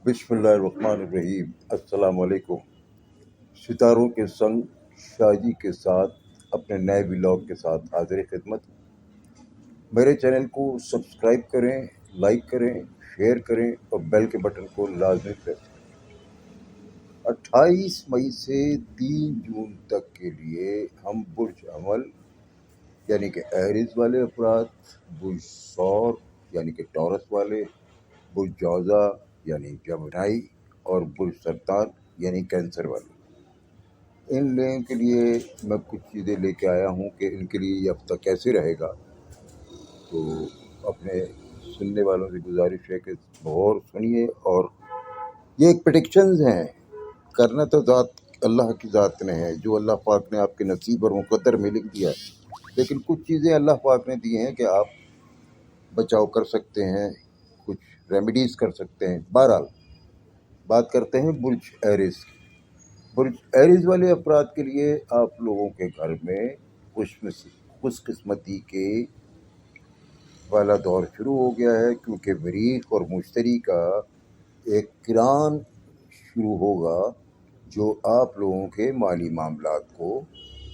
बिस्मिल्लाहिर्रहमानिर्रहीम। अस्सलाम वालेकुम। सितारों के संग शाजी के साथ अपने नए व्लॉग के साथ हाजिर खिदमत। मेरे चैनल को सब्सक्राइब करें, लाइक करें, शेयर करें और बेल के बटन को लाजमी प्रेस करें। 28 मई से 3 जून तक के लिए हम बुर्ज अमल यानी कि एरीज वाले अफराद, बुर्ज सौर यानी कि टॉरस वाले, बुर्ज जौज़ा यानी जमनाई और बुर्ज सरतान यानी कैंसर वाले, इन लोगों के लिए मैं कुछ चीज़ें लेके आया हूँ कि इनके लिए ये हफ्ता कैसे रहेगा। तो अपने सुनने वालों से गुजारिश है कि गौर सुनिए। और ये एक प्रेडिक्शंस हैं, करना तो ज़ात अल्लाह की ज़ात ने है, जो अल्लाह पाक ने आपके नसीब और मुक़द्दर में लिख दिया है। लेकिन कुछ चीज़ें अल्लाह पाक ने दी हैं कि आप बचाव कर सकते हैं, कुछ रेमेडीज़ कर सकते हैं। बहरहाल बात करते हैं बुर्ज एरीज की। बुर्ज एरीज वाले अफराद के लिए आप लोगों के घर में खुशकिस्मती के वाला दौर शुरू हो गया है, क्योंकि मरीख और मुश्तरी का एक किरान शुरू होगा जो आप लोगों के माली मामलात को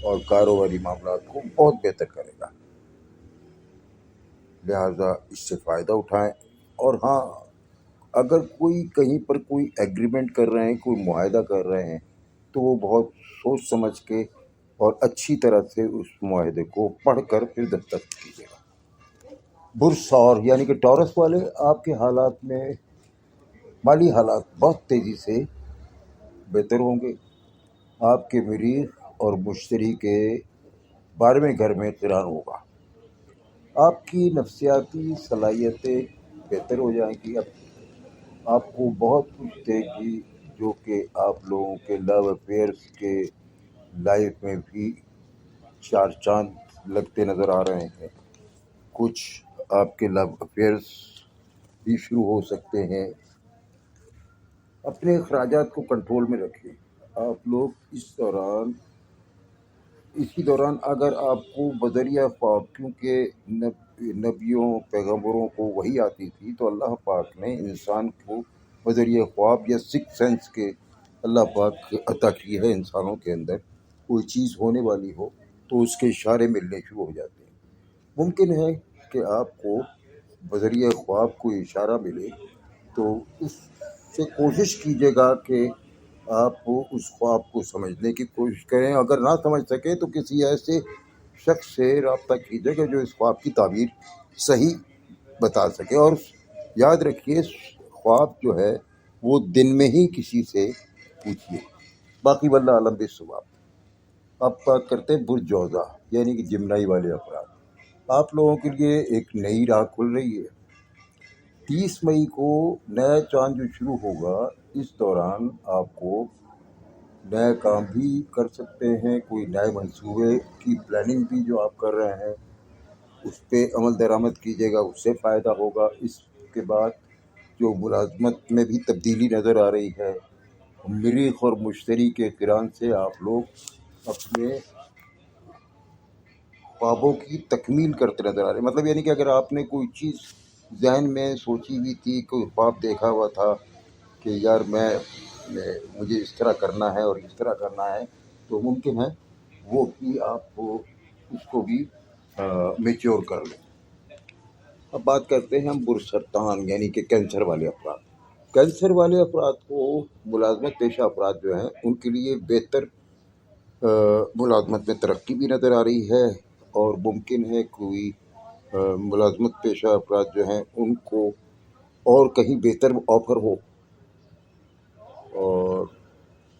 और कारोबारी मामलात को बहुत बेहतर करेगा। लिहाजा इससे फ़ायदा उठाएं। और हाँ, अगर कोई कहीं पर कोई एग्रीमेंट कर रहे हैं, कोई मुआहदा कर रहे हैं, तो वो बहुत सोच समझ के और अच्छी तरह से उस मुआहदे को पढ़कर फिर दस्तखत कीजिएगा। बुर्ज सौर यानी कि टॉरस वाले, आपके हालात में माली हालात बहुत तेज़ी से बेहतर होंगे। आपके मरीख और मुश्तरी के 12वें घर में किरान होगा। आपकी नफ्सियाती सलाहियतें बेहतर हो जाएंगी। अब आपको बहुत कुछ देगी जो कि आप लोगों के लव अफेयर्स के लाइफ में भी चार चांद लगते नज़र आ रहे हैं। कुछ आपके लव अफेयर्स भी शुरू हो सकते हैं। अपने अखराजात को कंट्रोल में रखें। आप लोग इसी दौरान अगर आपको बदरिया ख्वाब, क्योंकि नबियों पैगम्बरों को वही आती थी, तो अल्लाह पाक ने इंसान को बदरिया ख्वाब या सिक्स सेंस के अल्लाह पाक अता की है। इंसानों के अंदर कोई चीज़ होने वाली हो तो उसके इशारे मिलने शुरू हो जाते हैं। मुमकिन है कि आपको बदरिया ख्वाब कोई इशारा मिले, तो उससे कोशिश कीजिएगा कि आप उस ख्वाब को समझने की कोशिश करें। अगर ना समझ सके तो किसी ऐसे शख्स से रब्ता कीजिएगा जो इस ख्वाब की ताबीर सही बता सके। और याद रखिए, ख्वाब जो है वो दिन में ही किसी से पूछिए। बाकी वल्लाह आलम बिस्सवाब। अब बात करते हैं बुर्ज जौज़ा यानी कि जिमनाई वाले अफराद। आप लोगों के लिए एक नई राह खुल रही है। 30 मई को नया चांद जो शुरू होगा, इस दौरान आपको नए काम भी कर सकते हैं। कोई नए मंसूबे की प्लानिंग भी जो आप कर रहे हैं उस पर अमल दरामद कीजिएगा, उससे फ़ायदा होगा। इसके बाद जो मुलाजमत में भी तब्दीली नज़र आ रही है, मरीख और मुश्तरी के किरान से आप लोग अपने ख्वाबों की तकमील करते नज़र आ रहे हैं। मतलब यानी कि अगर आपने कोई चीज़ जहन में सोची हुई थी, कोई ख्वाब देखा हुआ था कि यार मुझे इस तरह करना है और इस तरह करना है, तो मुमकिन है वो भी आप उसको भी मेच्योर कर लें। अब बात करते हैं हम बुर्ज सरतान यानी कि कैंसर वाले अफराद। कैंसर वाले अफराद को मुलाजमत पेशा अफराद जो हैं उनके लिए बेहतर मुलाजमत में तरक्की भी नज़र आ रही है। और मुमकिन है कोई मुलाजमत पेशा अफराद जो हैं उनको और कहीं बेहतर ऑफ़र हो। और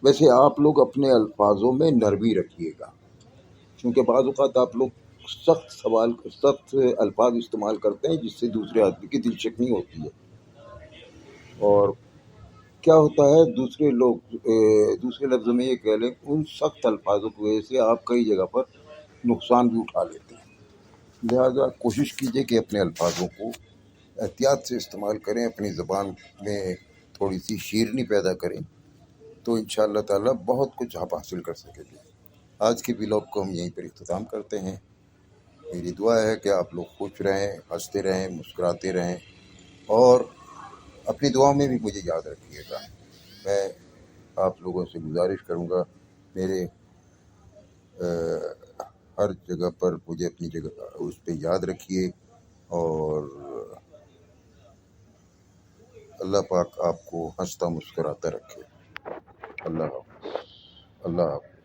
वैसे आप लोग अपने अल्फाजों में नरमी रखिएगा, क्योंकि बाज़ औक़ात आप लोग सख्त अल्फाज इस्तेमाल करते हैं जिससे दूसरे आदमी की दिलचस्पी होती है। और क्या होता है, दूसरे लफ्ज़ों में ये कह लें, उन सख्त अल्फाजों की वजह से आप कई जगह पर नुकसान भी उठा लेते हैं। लिहाजा कोशिश कीजिए कि अपने अल्फाजों को एहतियात से इस्तेमाल करें, अपनी ज़बान में थोड़ी सी शीरनी पैदा करें, तो इंशाअल्लाह ताला बहुत कुछ आप हासिल कर सकेंगे। आज के व्लॉग को हम यहीं पर इख्तिताम करते हैं। मेरी दुआ है कि आप लोग खुश रहें, हंसते रहें, मुस्कुराते रहें और اپنی دعا میں بھی مجھے یاد رکھیے گا. میں آپ لوگوں سے گزارش کروں گا میرے ہر جگہ پر مجھے اپنی جگہ اس پہ یاد رکھیے، اور اللہ پاک آپ کو ہنستا مسکراتا رکھے. اللہ حافظ. اللہ حافظ.